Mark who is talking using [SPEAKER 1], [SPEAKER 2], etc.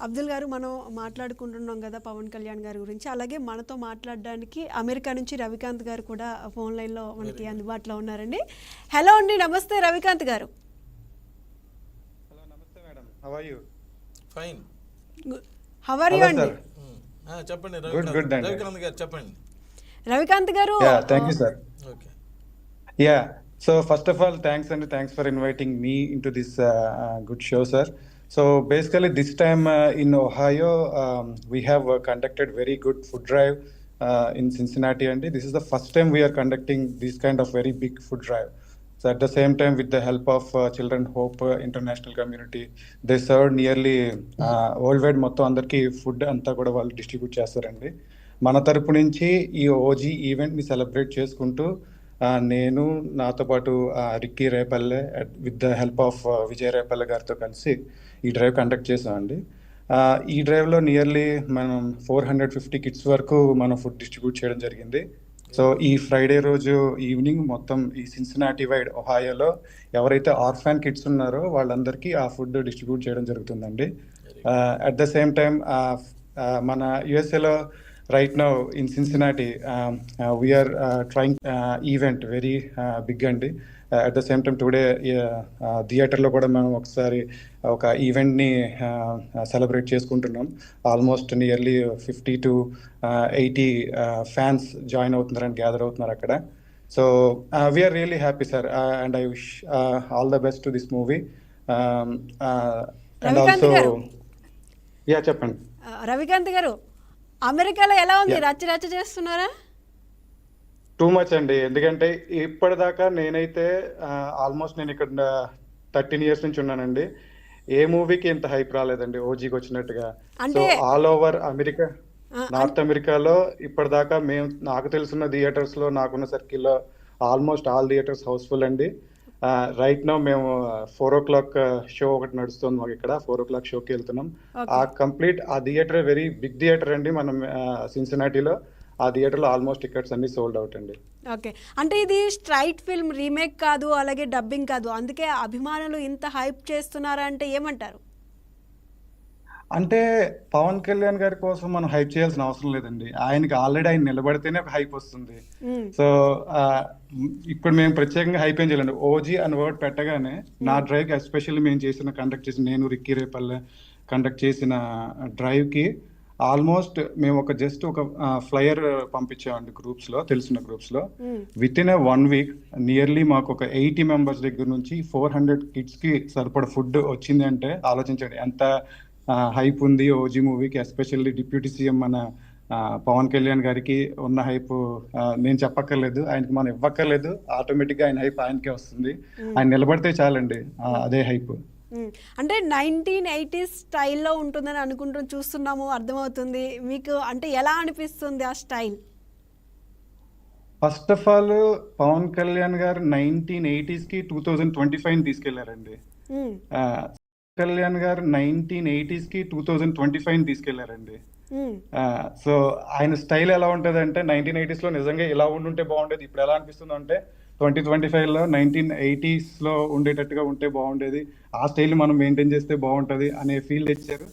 [SPEAKER 1] అబ్దుల్ గారు, మనం మాట్లాడుకుంటున్నాం కదా పవన్ కళ్యాణ్ గారి గురించి. అలాగే మనతో మాట్లాడడానికి అమెరికా నుంచి రవికాంత్ గారు కూడా ఫోన్ లైన్లో మనకి అందుబాటులో ఉన్నారండి. హలో అండి, నమస్తే రవికాంత్ గారు.
[SPEAKER 2] హలో, నమస్తే madam. How are you?
[SPEAKER 3] Fine.
[SPEAKER 1] How are you అండి?
[SPEAKER 3] చెప్పండి
[SPEAKER 2] రవికాంత్
[SPEAKER 3] గారు, చెప్పండి.
[SPEAKER 1] Ravikanth garu,
[SPEAKER 2] thank you sir.
[SPEAKER 3] Okay.
[SPEAKER 2] So first of all, thanks for inviting me into this good show, sir. So basically, this time in Ohio, we have conducted very good food drive in Cincinnati, and this is the first time we are conducting this kind of very big food drive. So at the same time, with the help of Children Hope International Community, they served nearly worldwide మొత్తం అందరికీ food అంతా కూడా వాళ్ళు distribute చేస్తారండి. మన తరపు నుంచి ఈ ఓజీ ఈవెంట్ని సెలబ్రేట్ చేసుకుంటూ నేను, నాతో పాటు Ricky Repalle with the help of Vijay Repalle గారితో కలిసి ఈ డ్రైవ్ కండక్ట్ చేసామండి. ఈ డ్రైవ్లో నియర్లీ మనం 450 కిట్స్ వరకు మనం ఫుడ్ డిస్ట్రిబ్యూట్ చేయడం జరిగింది. సో ఈ ఫ్రైడే రోజు ఈవినింగ్ మొత్తం ఈ సిన్సినాటి వైడ్ ఒహాయోలో ఎవరైతే ఆర్ఫాన్ కిడ్స్ ఉన్నారో వాళ్ళందరికీ ఆ ఫుడ్ డిస్ట్రిబ్యూట్ చేయడం జరుగుతుందండి. అట్ ద సేమ్ టైం మన యుఎస్ఏలో right now in Cincinnati, we are trying event very big and at the same time today థియేటర్లో కూడా మనం ఒకసారి ఒక ఈవెంట్ని సెలబ్రేట్ చేసుకుంటున్నాం. Almost nearly 50 to 80 fans join అవుతున్నారని గ్యాదర్ అవుతున్నారు అక్కడ. So we are really happy sir, and I wish all the best to this movie. And also చెప్పండి
[SPEAKER 1] రవికాంత్ గారు, అమెరికాలో ఎలా ఉంది? రచ్చ చేస్తున్నారా?
[SPEAKER 2] టూ మచ్ అండి. ఎందుకంటే ఇప్పటిదాకా నేనైతే ఆల్మోస్ట్ నేను ఇక్కడ 13 years నుంచి ఉన్నానండి. ఏ మూవీకి ఇంత హైప్ రాలేదండి ఓజీకి వచ్చినట్టుగా. So all over America, north అమెరికాలో ఇప్పటిదాకా నాకు తెలుసున్న థియేటర్స్ లో, నాకున్న సర్కిల్లో ఆల్మోస్ట్ ఆల్ థియేటర్స్ హౌస్ఫుల్ అండి. రైట్ నౌ మేము 4 o'clock షో ఒకటి నడుస్తుంది మాకు ఇక్కడ. 4 o'clock షోకి వెళ్తున్నాం. ఆ థియేటర్ వెరీ బిగ్ థియేటర్ అండి మనం సిన్సినాటిలో. ఆ థియేటర్లో ఆల్మోస్ట్ టికెట్స్ అన్ని సోల్డ్ అవుట్ అండి.
[SPEAKER 1] ఓకే, అంటే ఇది స్ట్రైట్ ఫిల్మ్, రీమేక్ కాదు, అలాగే డబ్బింగ్ కాదు, అందుకే అభిమానులు ఇంత హైప్ చేస్తున్నారా అంటే ఏమంటారు?
[SPEAKER 2] అంటే పవన్ కళ్యాణ్ గారి కోసం మనం హైప్ చేయాల్సిన అవసరం లేదండి. ఆయనకి ఆల్రెడీ ఆయన నిలబడితేనే ఒక హైప్ వస్తుంది. సో ఇప్పుడు మేము ప్రత్యేకంగా హైప్ ఏం చేయాలండి. ఓజీ అని వర్డ్ పెట్టగానే నా డ్రైవ్ ఎస్పెషల్లీ మేము కండక్ట్ చేసిన, నేను రిక్కీ రేపల్లె కండక్ట్ చేసిన డ్రైవ్కి ఆల్మోస్ట్ మేము జస్ట్ ఒక ఫ్లయర్ పంపించామండి గ్రూప్స్లో, తెలిసిన గ్రూప్స్లో. విత్ ఇన్ 1 week నియర్లీ మాకు ఒక 80 members దగ్గర నుంచి 400 kidsకి సరిపడ ఫుడ్ వచ్చింది అంటే ఆలోచించండి ఎంత హైప్ ఉంది ఓజీ మూవీకి. ఎస్పెషల్లీ డిప్యూటీ సీఎం మన పవన్ కళ్యాణ్ గారికి ఉన్న హైప్ నేను చెప్పక్కర్లేదు, ఆయనకి మనం ఇవ్వక్కర్లేదు. ఆటోమేటిక్గా ఆయన హైప్ ఆయనకే వస్తుంది. ఆయన నిలబడితే చాలండి, అదే హైప్.
[SPEAKER 1] అంటే 1980s స్టైల్లో ఉంటుందని చూస్తున్నాము, అర్థమవుతుంది. మీకు అంటే ఎలా అనిపిస్తుంది ఆ style?
[SPEAKER 2] First of all Pawan Kalyan garu 1980sకి 2025 తీసుకెళ్లారండి. కళ్యాణ్ గారు 1980sకి 2025 తీసుకెళ్లారండి. సో ఆయన స్టైల్ ఎలా ఉంటది అంటే 1980s లో నిజంగా ఇలా ఉండుంటే బాగుండేది. ఇప్పుడు ఎలా అనిపిస్తుంది అంటే 2025లో 1980s లో ఉండేటట్టుగా ఉంటే బాగుండేది. ఆ స్టైల్ మనం మెయింటైన్ చేస్తే బాగుంటది అనే ఫీల్ తెచ్చారు.